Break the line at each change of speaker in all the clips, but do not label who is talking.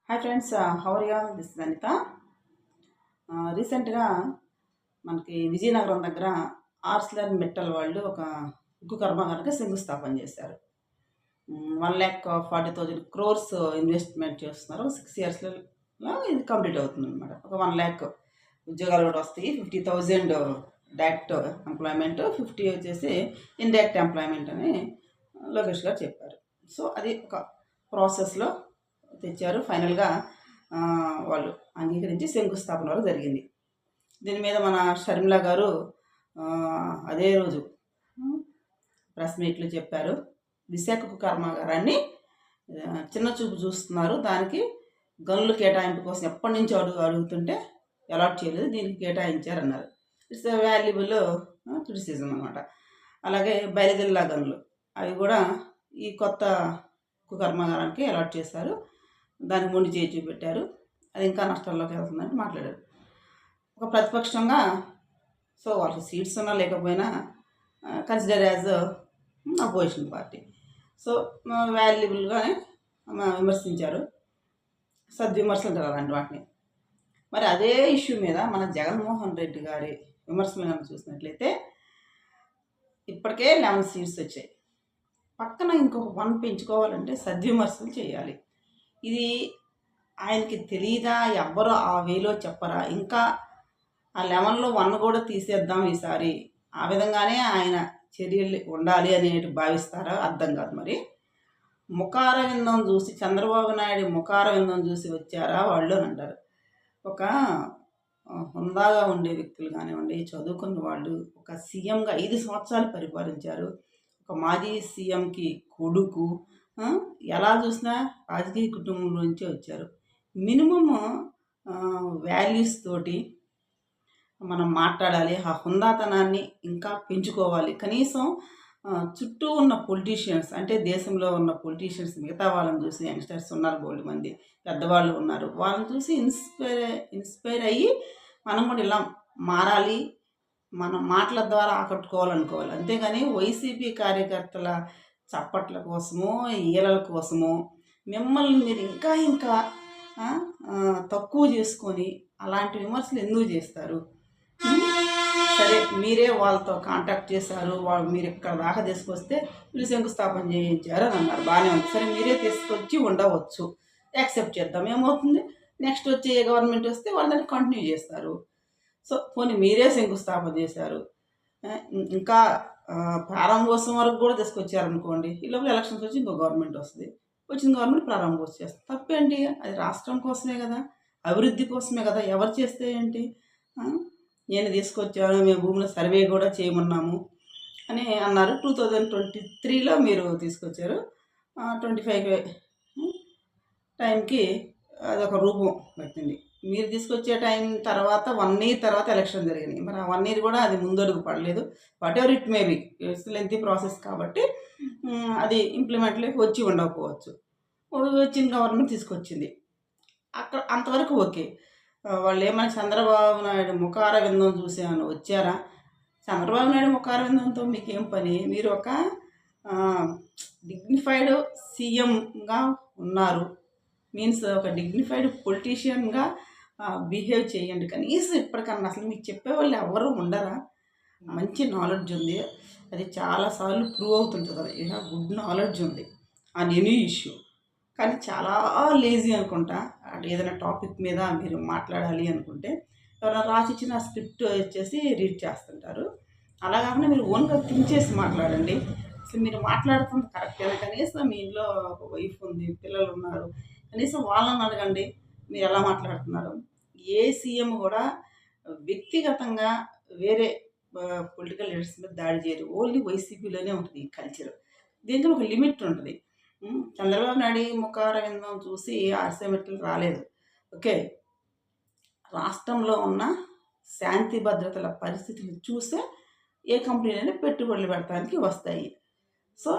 Hi friends, how are you? This is Anita. రీసెంట్గా మనకి విజయనగరం దగ్గర ఆర్సిలర్ మెటల్ వాళ్ళు ఒక ఉక్కు కర్మాగారానికి శంకుస్థాపన చేశారు. 1,40,40,000 ఇన్వెస్ట్మెంట్ చేస్తున్నారు. 6 yearsలో ఇది కంప్లీట్ అవుతుంది అనమాట. ఒక 1,00,000 ఉద్యోగాలు కూడా వస్తాయి. 50,000 డైరెక్ట్ ఎంప్లాయ్మెంట్, 50 వచ్చేసి ఇండైరెక్ట్ ఎంప్లాయ్మెంట్ అని లోకేష్ గారు చెప్పారు. సో అది ఒక ప్రాసెస్లో తెచ్చారు. ఫైనల్గా వాళ్ళు అంగీకరించి శంకుస్థాపన వరకు జరిగింది. దీని మీద మన షర్మిల గారు అదే రోజు ప్రెస్ మీట్లు చెప్పారు. విశాఖ కర్మాగారాన్ని చిన్న చూపు చూస్తున్నారు, దానికి గనులు కేటాయింపు కోసం ఎప్పటి నుంచి అడుగుతుంటే అలాట్ చేయలేదు, దీనికి కేటాయించారన్నారు. ఇట్స్ వాల్యుబుల్ క్రిటిసిజం అనమాట. అలాగే బయలుదేరిలా గనులు అవి కూడా ఈ కొత్త ఉక్కు కర్మాగారానికి అలాట్ చేశారు, దానికి ముందు చేయి చూపెట్టారు, అది ఇంకా నష్టాల్లోకి వెళ్తుందని మాట్లాడారు. ఒక ప్రతిపక్షంగా సో వాళ్ళకి సీట్స్ ఉన్నా లేకపోయినా consider as opposition party, so వాల్యుబుల్గానే విమర్శించారు. సద్విమర్శలు అంటారు అలాంటి వాటిని. మరి అదే ఇష్యూ మీద మన జగన్మోహన్ రెడ్డి గారి విమర్శలు కనుక చూసినట్లయితే ఇప్పటికే 11 సీట్స్ వచ్చాయి, పక్కన ఇంకొక 1 పెంచుకోవాలంటే సద్విమర్శలు చేయాలి. ఇది ఆయనకి తెలియదా? ఎవ్వరు ఆ వేలో చెప్పరా? ఇంకా ఆ 11లో 1 కూడా తీసేద్దాం ఈసారి, ఆ విధంగానే ఆయన చర్యలు ఉండాలి అనేది భావిస్తారా? అర్థం కాదు. మరి ముఖార విందం చూసి, చంద్రబాబు నాయుడు ముఖార విందం చూసి వచ్చారా వాళ్ళు అని అంటారు. ఒక హుందాగా ఉండే వ్యక్తులు కానివ్వండి, చదువుకున్న వాళ్ళు, ఒక సీఎంగా 5 సంవత్సరాలు పరిపాలించారు, ఒక మాజీ సీఎంకి కొడుకు, ఎలా చూసినా రాజకీయ కుటుంబం నుంచే వచ్చారు. మినిమము వాల్యూస్ తోటి మనం మాట్లాడాలి, ఆ హుందాతనాన్ని ఇంకా పెంచుకోవాలి. కనీసం చుట్టూ ఉన్న పొలిటీషియన్స్, అంటే దేశంలో ఉన్న పొలిటీషియన్స్ మిగతా వాళ్ళని చూసి, యంగ్స్టర్స్ ఉన్నారు బోల్డ్ మంది, పెద్దవాళ్ళు ఉన్నారు, వాళ్ళని చూసి ఇన్స్పైర్ అయ్యి మనం కూడా ఇలా మారాలి, మన మాటల ద్వారా ఆకట్టుకోవాలనుకోవాలి. అంతేగాని వైసీపీ కార్యకర్తల చప్పట్ల కోసమో ఈలల కోసమో మిమ్మల్ని మీరు ఇంకా ఇంకా తక్కువ చేసుకొని అలాంటి విమర్శలు ఎందుకు చేస్తారు? సరే, మీరే వాళ్ళతో కాంటాక్ట్ చేశారు, వాళ్ళు మీరు ఇక్కడ దాకా తీసుకొస్తే వీళ్ళు శంకుస్థాపన చేయించారు అని అన్నారు, బాగానే ఉంది. సరే, మీరే తీసుకొచ్చి ఉండవచ్చు, యాక్సెప్ట్ చేద్దాం. ఏమవుతుంది? నెక్స్ట్ వచ్చే గవర్నమెంట్ వస్తే వాళ్ళు దాన్ని కంటిన్యూ చేస్తారు. సో పోనీ మీరే శంకుస్థాపన చేశారు, ఇంకా ప్రారంభోత్సవం వరకు కూడా తీసుకొచ్చారనుకోండి, ఈ లోపల ఎలక్షన్స్ వచ్చి ఇంకో గవర్నమెంట్ వస్తుంది, వచ్చిన గవర్నమెంట్ ప్రారంభోత్సవం చేస్తుంది, తప్పేంటి? అది రాష్ట్రం కోసమే కదా, అభివృద్ధి కోసమే కదా. ఎవరు చేస్తే ఏంటి? నేను తీసుకొచ్చాను, మేము భూముల సర్వే కూడా చేయమన్నాము అని అన్నారు. 2023లో మీరు తీసుకొచ్చారు, 25 టైంకి అదొక రూపం పెట్టింది. మీరు తీసుకొచ్చే టైం తర్వాత 1 year తర్వాత ఎలక్షన్ జరిగినాయి. మరి ఆ 1 year కూడా అది ముందడుగు పడలేదు. What ever it may be, it's lengthy process కాబట్టి అది ఇంప్లిమెంట్లోకి వచ్చి ఉండకపోవచ్చు. వచ్చిన గవర్నమెంట్ తీసుకొచ్చింది, అక్కడ అంతవరకు ఓకే. వాళ్ళు ఏమైనా చంద్రబాబు నాయుడు ముఖార విందం చూసేమని వచ్చారా? చంద్రబాబు నాయుడు ముఖార విందంతో మీకేం పని? మీరు ఒక డిగ్నిఫైడ్ సీఎంగా ఉన్నారు, మీన్స్ ఒక డిగ్నిఫైడ్ పొలిటీషియన్గా బిహేవ్ చేయండి. కనీసం ఇప్పటికన్నా అసలు మీకు చెప్పేవాళ్ళు ఎవరు ఉండరా? మంచి నాలెడ్జ్ ఉంది, అది చాలాసార్లు ప్రూవ్ అవుతుంటుంది కదా, ఇలా గుడ్ నాలెడ్జ్ ఉంది ఆన్ ఎనీ ఇష్యూ, కానీ చాలా లేజీ అనుకుంటా. అంటే ఏదైనా టాపిక్ మీద మీరు మాట్లాడాలి అనుకుంటే ఎవరైనా రాసిచ్చిన స్క్రిప్ట్ వచ్చేసి రీడ్ చేస్తుంటారు. అలా కాకుండా మీరు ఓన్గా థింక్ చేసి మాట్లాడండి. అసలు మీరు మాట్లాడుతుంది కరెక్టేనా? కనీసం మీ ఇంట్లో ఒక వైఫ్ ఉంది, పిల్లలు ఉన్నారు, కనీసం వాళ్ళని అడగండి మీరు ఎలా మాట్లాడుతున్నారు. ఏ సీఎం కూడా వ్యక్తిగతంగా వేరే పొలిటికల్ లీడర్స్ మీద దాడి చేయరు. ఓన్లీ వైసీపీలోనే ఉంటుంది ఈ కల్చర్. దీంట్లో ఒక లిమిట్ ఉంటుంది. చంద్రబాబు నాయుడు ముఖార విందం చూసి ఆర్సెమెట్లు రాలేదు. ఓకే, రాష్ట్రంలో ఉన్న శాంతి భద్రతల పరిస్థితులు చూసే ఏ కంపెనీలైనా పెట్టుబడులు పెడతానికి వస్తాయి. సో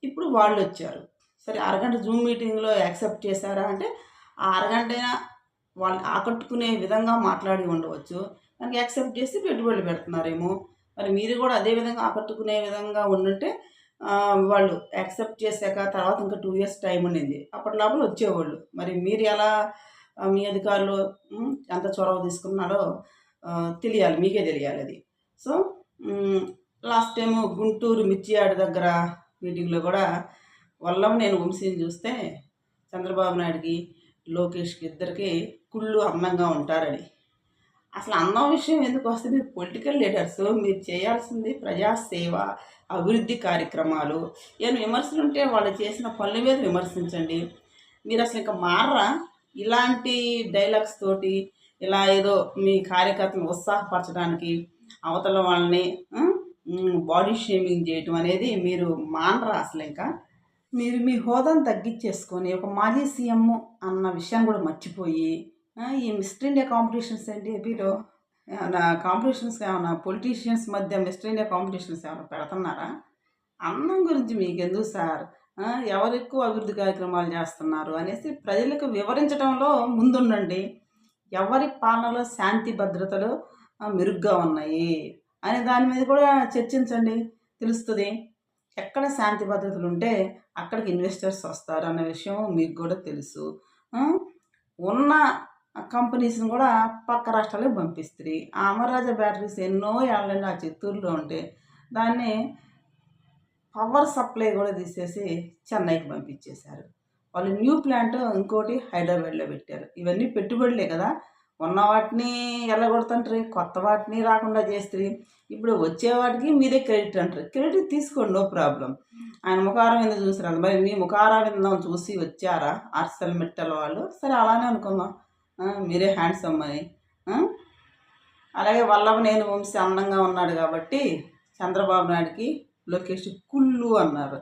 ఇప్పుడు వాళ్ళు వచ్చారు, సరే అరగంట జూమ్ మీటింగ్లో యాక్సెప్ట్ చేశారా అంటే ఆ అరగంటైనా వాళ్ళు ఆకట్టుకునే విధంగా మాట్లాడి ఉండవచ్చు, దానికి యాక్సెప్ట్ చేసి పెట్టుబడులు పెడుతున్నారేమో. మరి మీరు కూడా అదే విధంగా ఆకట్టుకునే విధంగా ఉండుంటే వాళ్ళు యాక్సెప్ట్ చేశాక తర్వాత ఇంకా 2 ఇయర్స్ టైం ఉండింది. అప్పటి లోపల వచ్చేవాళ్ళు. మరి మీరు ఎలా మీ అధికారులు ఎంత చొరవ తీసుకున్నారో తెలియాలి. మీకే తెలియాలి అది. సో, లాస్ట్ టైము గుంటూరు మిర్చి యార్డ్ దగ్గర మీటింగ్‌లో కూడా వల్లభనేని వంశీని చూస్తే చంద్రబాబు నాయుడుకి, లోకేష్‌కి ఇద్దరికీ కుళ్ళు అందంగా ఉంటారని. అసలు అన్నం విషయం ఎందుకు వస్తుంది? పొలిటికల్ లీడర్స్ మీరు చేయాల్సింది ప్రజాసేవ, అభివృద్ధి కార్యక్రమాలు. ఏమైనా విమర్శలు ఉంటే వాళ్ళు చేసిన పనుల మీద విమర్శించండి. మీరు అసలు ఇంకా మారరా? ఇలాంటి డైలాగ్స్ తోటి ఇలా ఏదో మీ కార్యకర్తలను ఉత్సాహపరచడానికి అవతల వాళ్ళని బాడీ షేమింగ్ చేయటం అనేది మీరు మానరా అసలు ఇంకా? మీరు మీ హోదాను తగ్గించేసుకొని ఒక మాజీ సీఎం అన్న విషయాన్ని కూడా మర్చిపోయి ఈ మిస్టర్ ఇండియా కాంపిటీషన్స్ ఏంటి ఏపీలో? ఏమన్నా కాంపిటీషన్స్ ఏమన్నా పొలిటీషియన్స్ మధ్య మిస్టర్ ఇండియా కాంపిటీషన్స్ ఏమైనా పెడుతున్నారా? అన్నం గురించి మీకెందుకు సార్? ఎవరు ఎక్కువ అభివృద్ధి కార్యక్రమాలు చేస్తున్నారు అనేసి ప్రజలకు వివరించడంలో ముందుండండి. ఎవరి పాలనలో శాంతి భద్రతలు మెరుగ్గా ఉన్నాయి అనే దాని మీద కూడా చర్చించండి, తెలుస్తుంది. ఎక్కడ శాంతి భద్రతలు ఉంటే అక్కడికి ఇన్వెస్టర్స్ వస్తారు అన్న విషయం మీకు కూడా తెలుసు. ఉన్న కంపెనీస్ని కూడా పక్క రాష్ట్రాలకు పంపిస్తుంది. ఆ అమర్రాజా బ్యాటరీస్ ఎన్నో ఏళ్ళని ఆ చిత్తూరులో ఉంటే దాన్ని పవర్ సప్లై కూడా తీసేసి చెన్నైకి పంపించేశారు. వాళ్ళు న్యూ ప్లాంట్ ఇంకోటి హైదరాబాద్లో పెట్టారు. ఇవన్నీ పెట్టుబడులే కదా. ఉన్న వాటిని ఎల్లగొడుతుంటారు, కొత్త వాటిని రాకుండా చేస్తుంది. ఇప్పుడు వచ్చే వాటికి మీదే క్రెడిట్ అంటారు. క్రెడిట్ తీసుకోండి, నో ప్రాబ్లం. ఆయన ముఖారం మీద చూసిరాదు. మరి మీ ముఖారం చూసి వచ్చారా ఆర్సెల్ మెట్టల వాళ్ళు? సరే అలానే అనుకుందాం, మీరే హ్యాండ్సమ్ అని. అలాగే వల్లభనేని వంశీ అందంగా ఉన్నాడు కాబట్టి చంద్రబాబు నాయుడికి, లోకేష్ కుళ్ళు అన్నారు.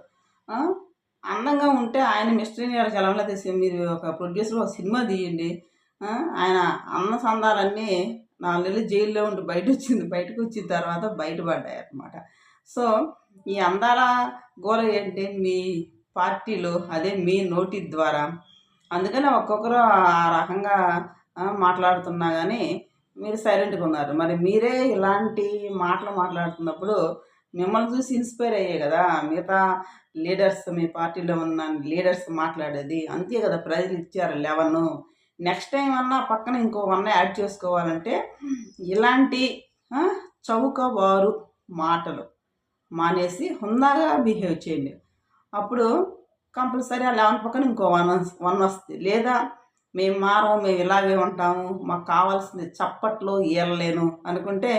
అందంగా ఉంటే ఆయన మిస్టర్ ఇండియా చలంలో తీసి మీరు ఒక ప్రొడ్యూసర్ ఒక సినిమా తీయండి. ఆయన అన్న సందాలన్నీ 4 నెలలు జైల్లో ఉండి బయటకు వచ్చిన తర్వాత బయటపడ్డాయి అన్నమాట. సో ఈ అందాల గోల ఏంటి మీ పార్టీలో? అదే మీ నోటి ద్వారా. అందుకని ఒక్కొక్కరు ఆ రకంగా మాట్లాడుతున్నా కానీ మీరు సైలెంట్గా ఉన్నారు. మరి మీరే ఇలాంటి మాటలు మాట్లాడుతున్నప్పుడు మిమ్మల్ని చూసి ఇన్స్పైర్ అయ్యే కదా మిగతా లీడర్స్, మీ పార్టీలో ఉన్న లీడర్స్ మాట్లాడేది. అంతే కదా, ప్రజలు ఇచ్చారు 11. నెక్స్ట్ టైం అన్నా పక్కన ఇంకో 1 యాడ్ చేసుకోవాలంటే ఇలాంటి చౌకబారు మాటలు మానేసి హుందాగా బిహేవ్ చేయండి. అప్పుడు కంపల్సరీ ఆ 11 పక్కన ఇంకో 1 వస్తుంది. లేదా మేము మారం, మేము ఇలాగే ఉంటాము, మాకు కావాల్సింది చప్పట్లో ఏలలేను అనుకుంటే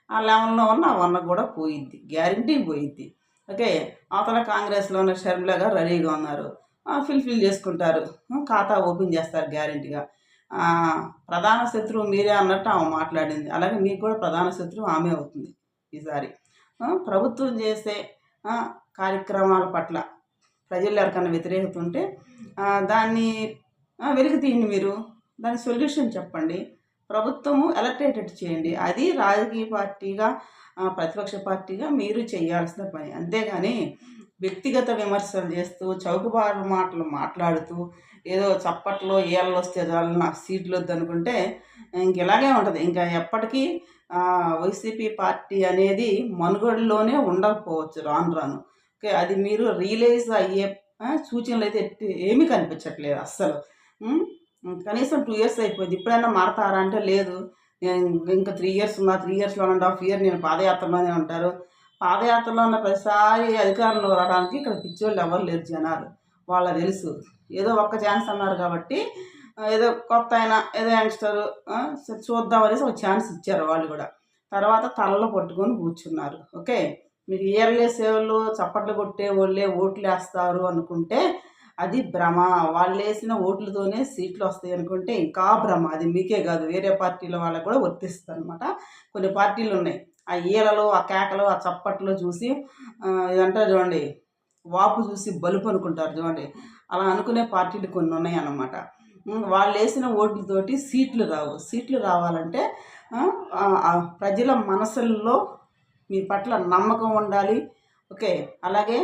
ఆ 11లో ఉన్న 1 కూడా పోయిద్ది, గ్యారంటీ పోయిద్ది. ఓకే, అవతల కాంగ్రెస్లో ఉన్న షర్మిల గారు రెడీగా ఉన్నారు, ఫిల్ చేసుకుంటారు, ఖాతా ఓపెన్ చేస్తారు గ్యారంటీగా. ప్రధాన శత్రువు మీరే అన్నట్టు ఆమె మాట్లాడింది. అలాగే మీకు కూడా ప్రధాన శత్రువు ఆమె అవుతుంది ఈసారి. ప్రభుత్వం చేసే కార్యక్రమాల పట్ల ప్రజలు ఎవరికన్నా వ్యతిరేకత ఉంటే దాన్ని వెలికి తీయండి. మీరు దాని సొల్యూషన్ చెప్పండి. ప్రభుత్వము ఎలక్టేటెడ్ చేయండి. అది రాజకీయ పార్టీగా, ప్రతిపక్ష పార్టీగా మీరు చేయాల్సిన పని. అంతేగాని వ్యక్తిగత విమర్శలు చేస్తూ చౌకబారు మాటలు మాట్లాడుతూ ఏదో చప్పట్లో ఏళ్ళు వస్తే చాలు నాకు సీట్లు వద్దు అనుకుంటే ఇంక ఇలాగే ఉంటుంది. ఇంకా ఎప్పటికీ వైసీపీ పార్టీ అనేది మనుగడలోనే ఉండకపోవచ్చు రాను రాను. ఓకే, అది మీరు రియలైజ్ అయ్యే సూచనలు అయితే ఏమీ కనిపించట్లేదు అస్సలు. కనీసం 2 ఇయర్స్ అయిపోయింది, ఇప్పుడైనా మారతారా అంటే లేదు, నేను ఇంకా 3 ఇయర్స్ ఉన్నా, 3 ఇయర్స్ 1.5 ఇయర్ నేను పాదయాత్రలోనే ఉంటారు. పాదయాత్రలో ఉన్న ప్రతిసారి అధికారంలో రావడానికి ఇక్కడ పిచ్చోళ్ళు ఎవరు లేరు జనాలు. వాళ్ళకి తెలుసు ఏదో ఒక్క ఛాన్స్ అన్నారు కాబట్టి ఏదో కొత్త అయినా ఏదో యంగ్స్టరు చూద్దాం అనేసి ఒక ఛాన్స్ ఇచ్చారు వాళ్ళు కూడా. తర్వాత తలలో పట్టుకొని కూర్చున్నారు. ఓకే, మీరు ఇయర్లే సేవలు చప్పట్లు కొట్టే వాళ్ళే ఓట్లు వేస్తారు అనుకుంటే అది భ్రమ. వాళ్ళు వేసిన ఓట్లతోనే సీట్లు వస్తాయి అనుకుంటే ఇంకా భ్రమ. అది మీకే కాదు, వేరే పార్టీల వాళ్ళకు కూడా వర్తిస్తుంది అనమాట. కొన్ని పార్టీలు ఉన్నాయి, ఆ ఈలలు, ఆ కేకలు, ఆ చప్పట్లు చూసి ఇదంటారు చూడండి, వాపు చూసి బలుపు అనుకుంటారు చూడండి, అలా అనుకునే పార్టీలు కొన్ని ఉన్నాయి అన్నమాట. వాళ్ళు వేసిన ఓట్లతోటి సీట్లు రావు. సీట్లు రావాలంటే ప్రజల మనసుల్లో మీ పట్ల నమ్మకం ఉండాలి. ఓకే, అలాగే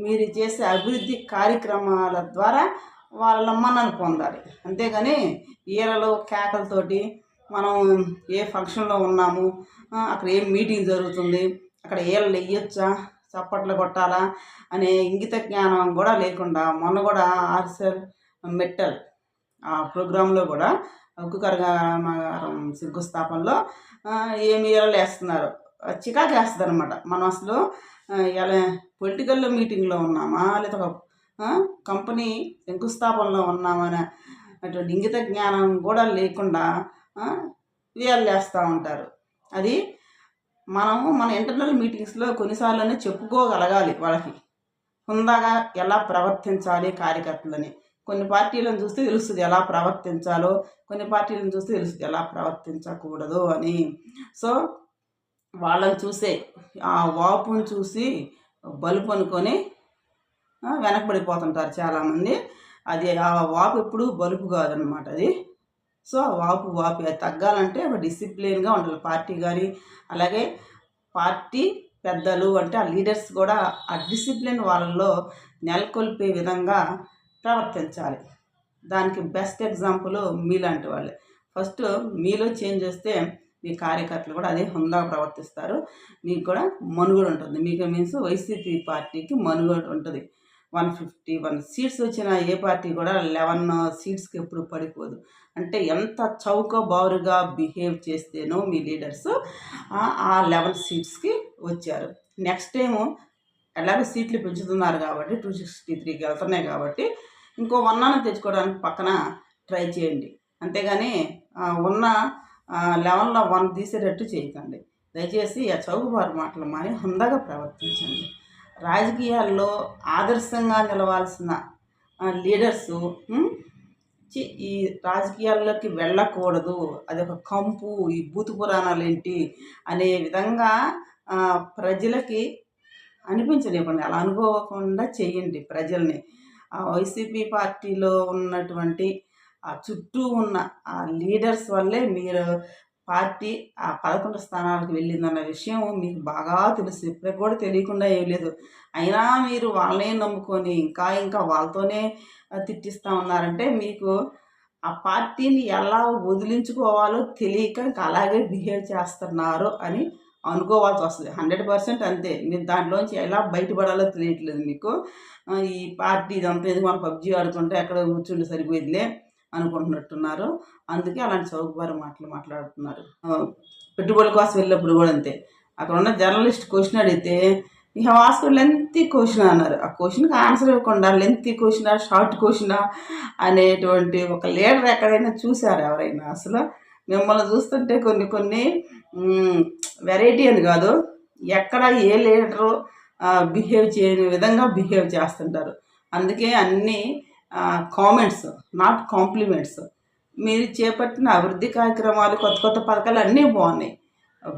మీరు చేసే అభివృద్ధి కార్యక్రమాల ద్వారా వాళ్ళ మన్నను పొందాలి. అంతేగాని ఈలలు కేకలతోటి మనం ఏ ఫంక్షన్లో ఉన్నాము, అక్కడ ఏం మీటింగ్ జరుగుతుంది, అక్కడ ఈలలు వేయొచ్చా, చప్పట్లు కొట్టాలా అనే ఇంగిత జ్ఞానం కూడా లేకుండా మొన్న కూడా ఆర్సెల్ మెట్టల్ ఆ ప్రోగ్రాంలో కూడా ఉక్కు కర్మాగారం శంకుస్థాపనలో ఏమి వేస్తున్నారు, చికాకు వేస్తుంది అనమాట. మనం అసలు ఎలా పొలిటికల్ మీటింగ్లో ఉన్నామా లేదా ఒక కంపెనీ శంకుస్థాపనలో ఉన్నామని అటువంటి ఇంగిత జ్ఞానం కూడా లేకుండా వేస్తూ ఉంటారు. అది మనము మన ఇంటర్నల్ మీటింగ్స్లో కొన్నిసార్లు చెప్పుకోగలగాలి వాళ్ళకి హుందాగా ఎలా ప్రవర్తించాలి కార్యకర్తలని. కొన్ని పార్టీలను చూస్తే తెలుస్తుంది ఎలా ప్రవర్తించాలో, కొన్ని పార్టీలను చూస్తే తెలుస్తుంది ఎలా ప్రవర్తించకూడదు అని. సో వాళ్ళని చూసే ఆ వాపుని చూసి బలుపు అనుకొని వెనకబడిపోతుంటారు చాలామంది. అది ఆ వాపు ఎప్పుడు బలుపు కాదనమాట అది. సో వాపు అది తగ్గాలంటే ఒక డిసిప్లిన్గా ఉండాలి పార్టీ కానీ, అలాగే పార్టీ పెద్దలు అంటే ఆ లీడర్స్ కూడా ఆ డిసిప్లిన్ వాళ్ళలో నెలకొల్పే విధంగా ప్రవర్తించాలి. దానికి బెస్ట్ ఎగ్జాంపుల్ మీలాంటి వాళ్ళే. ఫస్ట్ మీలో చేంజ్ చేస్తే మీ కార్యకర్తలు కూడా అదే హుందాగా ప్రవర్తిస్తారు, మీకు కూడా మనుగడ ఉంటుంది. మీకు మీన్స్ వైసీపీ పార్టీకి మనుగడ ఉంటుంది. 151 సీట్స్ వచ్చిన ఏ పార్టీ కూడా 11 సీట్స్కి ఎప్పుడు పడిపోదు. అంటే ఎంత చౌకబారుగా బిహేవ్ చేస్తేనో మీ లీడర్స్ ఆ 11 సీట్స్కి వచ్చారు. నెక్స్ట్ టైము ఎలాగో సీట్లు పెంచుతున్నారు కాబట్టి 263కి వెళ్తున్నాయి కాబట్టి ఇంకో 1 తెచ్చుకోవడానికి పక్కన ట్రై చేయండి. అంతేగాని ఉన్న 11లో 1 తీసేటట్టు చేయకండి. దయచేసి ఆ చౌకబారు మాటలు మాని హుందాగా ప్రవర్తించండి. రాజకీయాల్లో ఆదర్శంగా నిలవాల్సిన లీడర్సు ఈ రాజకీయాల్లోకి వెళ్ళకూడదు, అది ఒక కంపు, ఈ బూతు పురాణాలు ఏంటి అనే విధంగా ప్రజలకి అనిపించనివ్వండి. అలా అనుకోకుండా చేయండి ప్రజల్ని. ఆ వైసీపీ పార్టీలో ఉన్నటువంటి ఆ చుట్టూ ఉన్న ఆ లీడర్స్ వల్లే మీరు పార్టీ ఆ 11 స్థానాలకు వెళ్ళిందన్న విషయం మీకు బాగా తెలుసు. ఇప్పటికి కూడా తెలియకుండా ఏం లేదు. అయినా మీరు వాళ్ళనే నమ్ముకొని ఇంకా వాళ్ళతోనే తిట్టిస్తూ ఉన్నారంటే మీకు ఆ పార్టీని ఎలా వదిలించుకోవాలో తెలియక అలాగే బిహేవ్ చేస్తున్నారు అని అనుకోవాల్సి వస్తుంది. 100% అంతే. మీరు దాంట్లోంచి ఎలా బయటపడాలో తెలియట్లేదు మీకు. ఈ పార్టీ ఇదంతా ఎందుకు మనం పబ్జీ ఆడుకుంటే ఎక్కడ కూర్చుంటే సరిపోయిందిలే అనుకుంటున్నట్టున్నారు. అందుకే అలాంటి చౌకబారు మాటలు మాట్లాడుతున్నారు. పెట్టుబడుల కోసం వెళ్ళినప్పుడు కూడా అంతే. అక్కడ ఉన్న జర్నలిస్ట్ క్వశ్చన్ అడిగితే you have asked lengthy question అన్నారు. ఆ క్వశ్చన్కి ఆన్సర్ ఇవ్వకుండా లెంతీ క్వశ్చనా షార్ట్ క్వశ్చనా అనేటువంటి ఒక లీడర్ ఎక్కడైనా చూసారు ఎవరైనా? అసలు మిమ్మల్ని చూస్తుంటే కొన్ని వెరైటీ అని కాదు, ఎక్కడ ఏ లీడరు బిహేవ్ చేయని విధంగా బిహేవ్ చేస్తుంటారు. అందుకే అన్నీ కామెంట్స్ నాట్ కాంప్లిమెంట్స్. మీరు చేపట్టిన అభివృద్ధి కార్యక్రమాలు కొత్త పథకాలు అన్నీ బాగున్నాయి.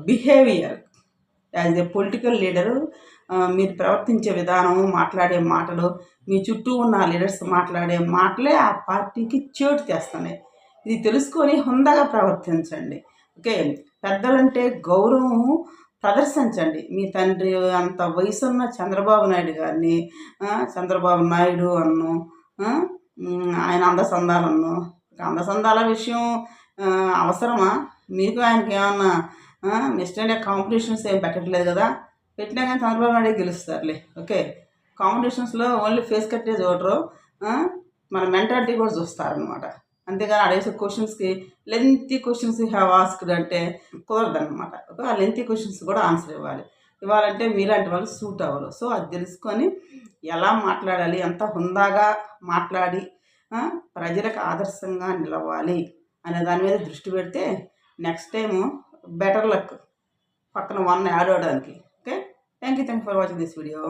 Behaviour as a political leader మీరు ప్రవర్తించే విధానం, మాట్లాడే మాటలు, మీ చుట్టూ ఉన్న లీడర్స్ మాట్లాడే మాటలే ఆ పార్టీకి చేటు తెస్తున్నాయి. ఇది తెలుసుకొని హుందాగా ప్రవర్తించండి. ఓకే, పెద్దలంటే గౌరవం ప్రదర్శించండి. మీ తండ్రి అంత వయసున్న చంద్రబాబు నాయుడు గారిని చంద్రబాబు నాయుడు అన్ను, ఆయన అందసందాలన్ను. అందసందాల విషయం అవసరమా మీకు? ఆయనకి ఏమన్నా మిస్టర్ ఇండియా కాంపిటీషన్స్ ఏం పెట్టట్లేదు కదా. పెట్టినా కానీ చంద్రబాబు నాయుడు గెలుస్తారులే. ఓకే, కాంపిటీషన్స్లో ఓన్లీ ఫేస్ కట్టే చూడరు, మన మెంటాలిటీ కూడా చూస్తారనమాట. అంతేగాని అడిగే క్వశ్చన్స్కి లెంతీ క్వశ్చన్స్ హ్యావ్ ఆస్క్డ్ అంటే కుదరదన్నమాట. ఆ లెంతీ క్వశ్చన్స్ కూడా ఆన్సర్ ఇవ్వాలంటే మీలాంటి వాళ్ళు సూట్ అవ్వరు. సో అది తెలుసుకొని ఎలా మాట్లాడాలి, ఎంత హుందాగా మాట్లాడి ప్రజలకు ఆదర్శంగా నిలవాలి అనే దాని మీద దృష్టి పెడితే నెక్స్ట్ టైము బెటర్ లక్ పక్కన 1 యాడ్ అవడానికి. Okay, thank you for watching this video.